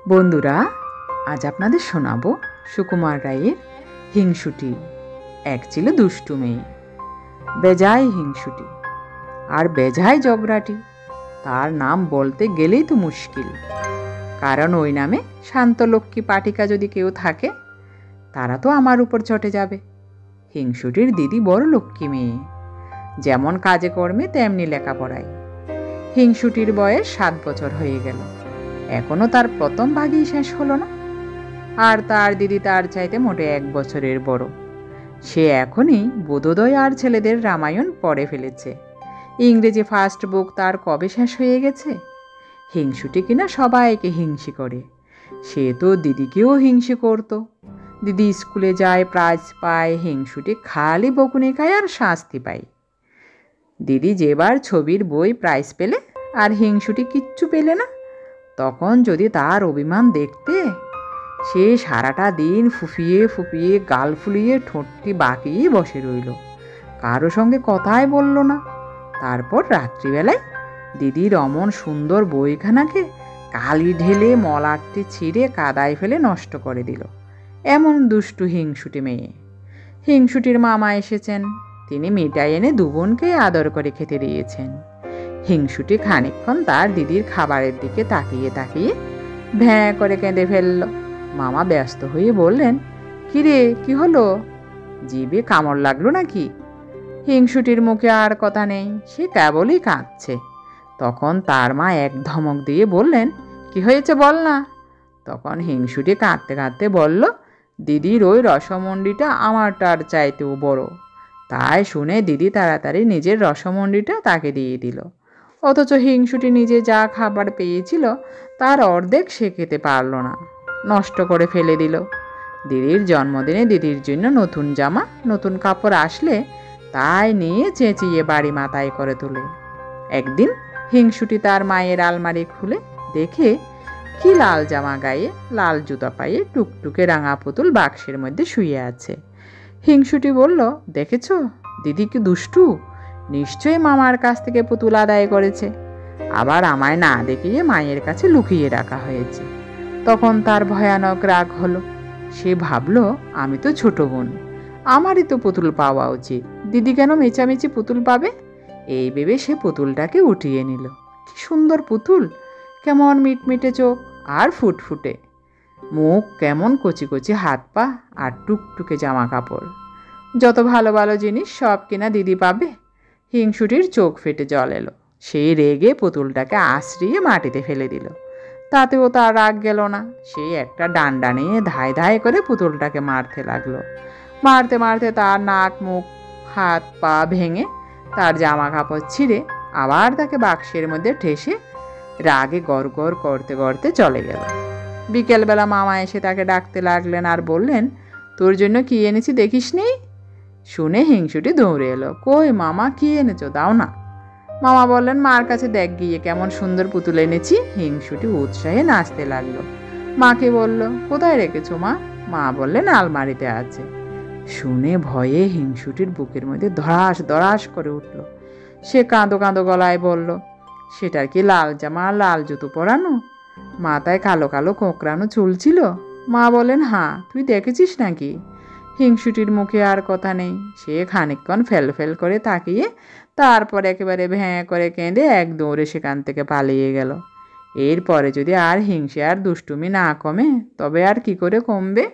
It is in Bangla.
বন্ধুরা, আজ আপনাদের শোনাবো সুকুমার রায়ের হিংসুটি। এক ছিল দুষ্টু মেয়ে, বেজায় হিংসুটি আর বেজায় ঝগড়াটি। তার নাম বলতে গেলেই তো মুশকিল, কারণ ওই নামে শান্তলক্ষ্মী পাঠিকা যদি কেউ থাকে তারা তো আমার উপর চটে যাবে। হিংসুটির দিদি বড় লক্ষ্মী মেয়ে, যেমন কাজে কর্মে তেমনি লেখাপড়ায়। হিংসুটির বয়স 7 বছর হয়ে গেল, এখনো তার প্রথম ভাগই শেষ হলো না। আর তার দিদি তার চাইতে মোটে 1 বছরের বড়। সে এখনই বোধোদয় আর ছেলেদের রামায়ণ পড়ে ফেলেছে। ইংরেজি ফার্স্ট বুক তার কবে শেষ হয়ে গেছে। হিংসুটি কিনা সবাইকে হিংসি করে, সে তো দিদিকেও হিংসি করত। দিদি স্কুলে যায়, প্রাইজ পায়, হিংসুটি খালি বকুনি খায় আর শাস্তি পায়। দিদি যেবার ছবির বই প্রাইজ পেলে আর হিংসুটি কিচ্ছু পেলে না, তখন যদি তার অভিমান দেখতে, সে সারাটা দিন ফুফিয়ে ফুফিয়ে গাল ফুলিয়ে ঠোঁটটি বাঁকিয়ে বসে রইল, কারো সঙ্গে কথাই বলল না। তারপর রাত্রিবেলায় দিদির অমন সুন্দর বইখানাকে কালি ঢেলে মলাটটি ছিঁড়ে কাদায় ফেলে নষ্ট করে দিল। এমন দুষ্টু হিংসুটি মেয়ে। হিংসুটির মামা এসেছেন, তিনি মিঠাই এনে দুবোনকে আদর করে খেতে দিয়েছেন। হিংসুটি খানিকক্ষণ তার দিদির খাবারের দিকে তাকিয়ে তাকিয়ে ভ্যাঁ করে কেঁদে ফেলল। মামা ব্যস্ত হয়ে বললেন, কিরে, কি হলো? জিভে কামড় লাগলো নাকি? হিংসুটির মুখে আর কথা নেই, সে কেবলই কাঁদছে। তখন তার মা এক ধমক দিয়ে বললেন, কি হয়েছে বল না। তখন হিংসুটি কাঁদতে কাঁদতে বলল, দিদির ওই রসমন্ডিটা আমারটার চাইতেও বড়। তাই শুনে দিদি তাড়াতাড়ি নিজের রসমন্ডিটা তাকে দিয়ে দিল। অথচ হিংসুটি নিজে যা খাবার পেয়েছিল তার অর্ধেক সে খেতে পারল না, নষ্ট করে ফেলে দিল। দিদির জন্মদিনে দিদির জন্য নতুন জামা নতুন কাপড় আসলে তাই নিয়ে চেঁচিয়ে বাড়ি মাথায় করে তোলে। একদিন হিংসুটি তার মায়ের আলমারি খুলে দেখে কি লাল জামা গায়ে, লাল জুতা পায়ে, টুকটুকে রাঙা পুতুল বাক্সের মধ্যে শুয়ে আছে। হিংসুটি বলল, দেখেছ দিদি কি দুষ্টু, নিশ্চয়ই মামার কাছ থেকে পুতুল আদায় করেছে, আবার আমায় না দেখিয়ে মায়ের কাছে লুকিয়ে রাখা হয়েছে। তখন তার ভয়ানক রাগ হলো। সে ভাবল, আমি তো ছোট বোন, আমারই তো পুতুল পাওয়া উচিত, দিদি কেন মেচামেচি পুতুল পাবে? এই ভেবে সে পুতুলটাকে উঠিয়ে নিল। কি সুন্দর পুতুল, কেমন মিটমিটে চোখ আর ফুটফুটে মুখ, কেমন কচি কচি হাত পা আর টুকটুকে জামা কাপড়। যত ভালো ভালো জিনিস সব কিনা দিদি পাবে। হিংসুটির চোখ ফেটে জল এলো। সেই রেগে পুতুলটাকে আছড়িয়ে মাটিতে ফেলে দিল। তাতেও তার রাগ গেল না। সে একটা ডান্ডা নিয়ে ধায় ধায় করে পুতুলটাকে মারতে লাগলো। মারতে মারতে তার নাক, মুখ, হাত পা ভেঙে, তার জামা কাপড় ছিঁড়ে আবার তাকে বাক্সের মধ্যে ঠেসে রাগে গড়গড় করতে করতে চলে গেল। বিকেলবেলা মামা এসে তাকে ডাকতে লাগলেন আর বললেন, তোর জন্য কি এনেছি দেখিস নি? শুনে হিংসুটি দৌড়ে এলো। কই মামা, কি এনেছো, দাও না। মামা বললেন, মার কাছে দেখ গিয়ে কেমন সুন্দর পুতুল এনেছি। হিংসুটি উৎসাহে নাচতে লাগলো। মাকে বলল, কোথায় রেখেছো মা? মা বললেন, আলমারিতে আছে। শুনে ভয়ে হিংসুটির বুকের মধ্যে ধড়াস ধড়াস করে উঠল। সে কাঁদো কাঁদো গলায় বলল, সেটার কি লাল জামা, লাল জুতো পরানো, মাথায় কালো কালো কোঁকড়ানো চুল ছিল? মা বলেন, হ্যাঁ, তুই দেখেছিস নাকি? হিংসুটির মুখে আর কথা নেই। সে খানিকক্ষণ ফেল ফেল করে তাকিয়ে তারপর একেবারে ভ্যাঁ করে কেঁদে এক দৌড়ে সেখান থেকে পালিয়ে গেল। এরপরে যদি আর হিংসে আর দুষ্টুমি না কমে, তবে আর কি করে কমবে?